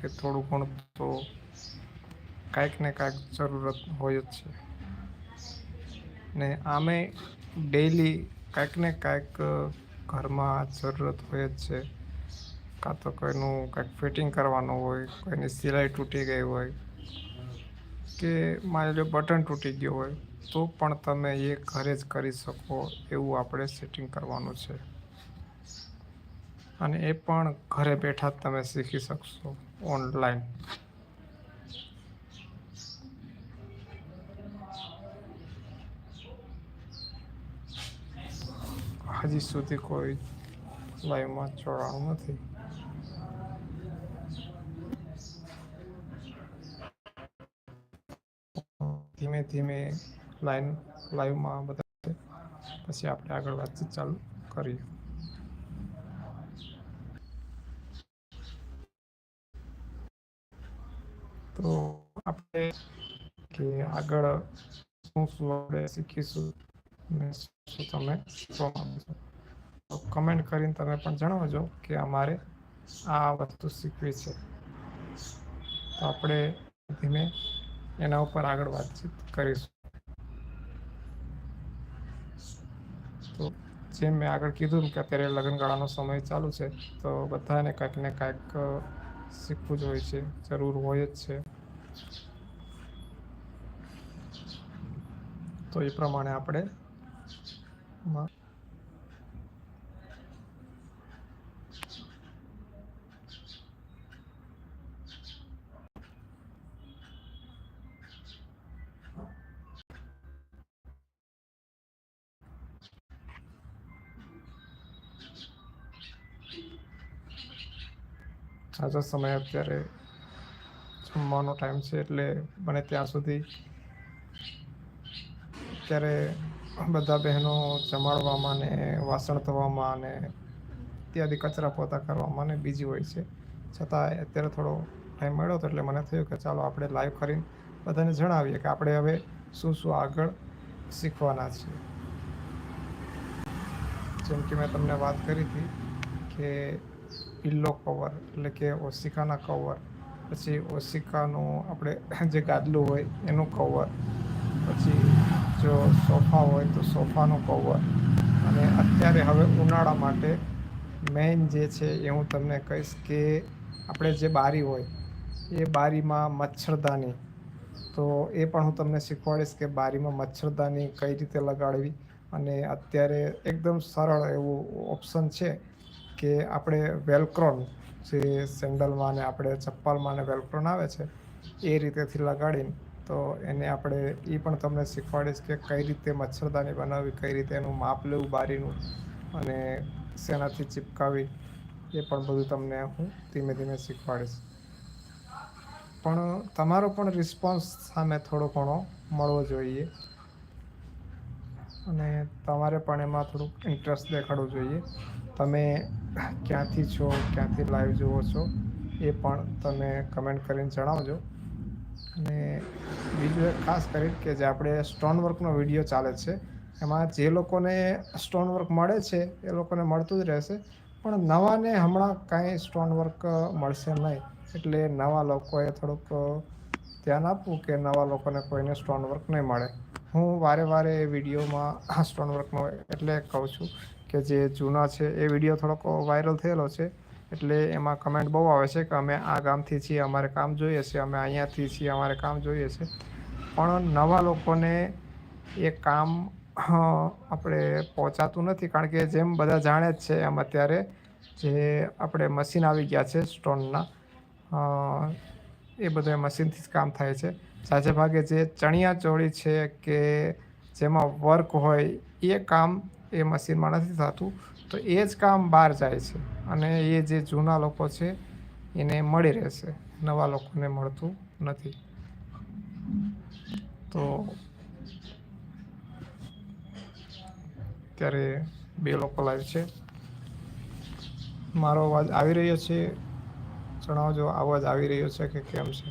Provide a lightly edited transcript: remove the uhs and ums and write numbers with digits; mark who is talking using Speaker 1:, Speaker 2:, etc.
Speaker 1: કે થોડું ઘણું તો કાંઈક ને કાંઈક જરૂરત હોય જ છે. ને આમે ડેઈલી કાંઈક ને કાંઈક ઘરમાં જરૂરત હોય જ છે. કાં તો કોઈનું કાંઈક ફિટિંગ કરવાનું હોય, કોઈની સિલાઈ તૂટી ગઈ હોય, કે માની લો બટન તૂટી ગયું હોય, તો પણ તમે એ ઘરે જ કરી શકો એવું આપણે સેટિંગ કરવાનું છે. અને એ પણ ઘરે બેઠા જ તમે શીખી શકશો ઓનલાઈન. હજી સુધી કોઈ લાઈવમાં જોડાણું નથી. ધીમે ધીમે લાઈવમાં બધા પછી આપણે આગળ વાતચીત ચાલુ કરીએ. તો આપણે કે આગળ શું શું આપણે શીખીશું ને શું તમે શીખવા માંગો છો, તો કમેન્ટ કરીને તમે પણ જણાવજો કે અમારે આ વસ્તુ શીખવી છે. તો આપણે ધીમે એના ઉપર આગળ વાતચીત કરીશું. તો જેમ મેં આગળ કીધું કે અત્યારે લગ્નગાળાનો સમય ચાલુ છે, તો બધાને કાંઈક ને કાંઈક શીખવું જ હોય છે, જરૂર હોય જ છે. તો એ પ્રમાણે આપણે ઝાઝો સમય અત્યારે જમવાનો ટાઈમ છે, એટલે બને ત્યાં સુધી અત્યારે બધા બહેનો જમાડવામાં ને વાસણ ધોવામાં ને ઇત્યાદિ કચરા પોતા કરવામાં ને બીજી હોય છે. છતાં અત્યારે થોડો ટાઈમ મળ્યો હતો એટલે મને થયું કે ચાલો આપણે લાઈવ કરીને બધાને જણાવીએ કે આપણે હવે શું શું આગળ શીખવાના છીએ. જેમ કે મેં તમને વાત કરી હતી કે પિલ્લો કવર એટલે કે ઓશિકાના કવર, પછી ઓશિકાનું આપણે જે ગાદલું હોય એનું કવર, પછી જો સોફા હોય તો સોફાનું કવર, અને અત્યારે હવે ઉનાળા માટે મેઇન જે છે એ હું તમને કહીશ કે આપણે જે બારી હોય એ બારીમાં મચ્છરદાની, તો એ પણ હું તમને શીખવાડીશ કે બારીમાં મચ્છરદાની કઈ રીતે લગાડવી. અને અત્યારે એકદમ સરળ એવું ઓપ્શન છે કે આપણે વેલ્ક્રોન, જે સેન્ડલમાં ને આપણે ચપ્પલમાં ને વેલ્ક્રોન આવે છે એ રીતેથી લગાડીને તો એને આપણે એ પણ તમને શીખવાડીશ કે કઈ રીતે મચ્છરદાની બનાવવી, કઈ રીતે એનું માપ લેવું બારીનું, અને શેનાથી ચિપકાવી, એ પણ બધું તમને હું ધીમે ધીમે શીખવાડીશ. પણ તમારો પણ રિસ્પોન્સ સામે થોડો ઘણો મળવો જોઈએ, અને તમારે પણ એમાં થોડુંક ઇન્ટરેસ્ટ દેખાડવું જોઈએ. તમે ક્યાંથી છો, ક્યાંથી લાઈવ જુઓ છો એ પણ તમે કમેન્ટ કરીને જણાવજો. અને બીજું એક ખાસ કરી કે જે આપણે સ્ટોન વર્કનો વિડીયો ચાલે છે, એમાં જે લોકોને સ્ટોન વર્ક મળે છે એ લોકોને મળતું જ રહેશે, પણ નવાને હમણાં કાંઈ સ્ટોન વર્ક મળશે નહીં. એટલે નવા લોકોએ થોડુંક ધ્યાન આપવું કે નવા લોકોને કોઈને સ્ટોન વર્ક નહીં મળે. હું વારે વારે એ વિડીયોમાં સ્ટોન વર્કનો એટલે કહું છું કે જે જૂના છે એ વિડીયો થોડોક વાયરલ થયેલો છે, એટલે એમાં કમેન્ટ બહુ આવે છે કે અમે આ ગામથી છીએ, અમારે કામ જોઈએ છે, અમે અહીંયાથી છીએ, અમારે કામ જોઈએ છે. પણ નવા લોકોને એ કામ આપણે પહોંચાતું નથી, કારણ કે જેમ બધા જાણે જ છે એમ અત્યારે જે આપણે મશીન આવી ગયા છે સ્ટોનના, એ બધા મશીનથી જ કામ થાય છે. ઝાઝા ભાગે જે ચણિયા ચોળી છે કે જેમાં વર્ક હોય એ કામ એ મશીનમાં નથી થતું, તો એ જ કામ બહાર જાય છે, અને એ જે જૂના લોકો છે એને મળી રહેશે, નવા લોકોને મળતું નથી. તો અત્યારે 2 લોકો લાઈવ છે. મારો અવાજ આવી રહ્યો છે? જણાવજો, અવાજ આવી રહ્યો છે કે કેમ છે?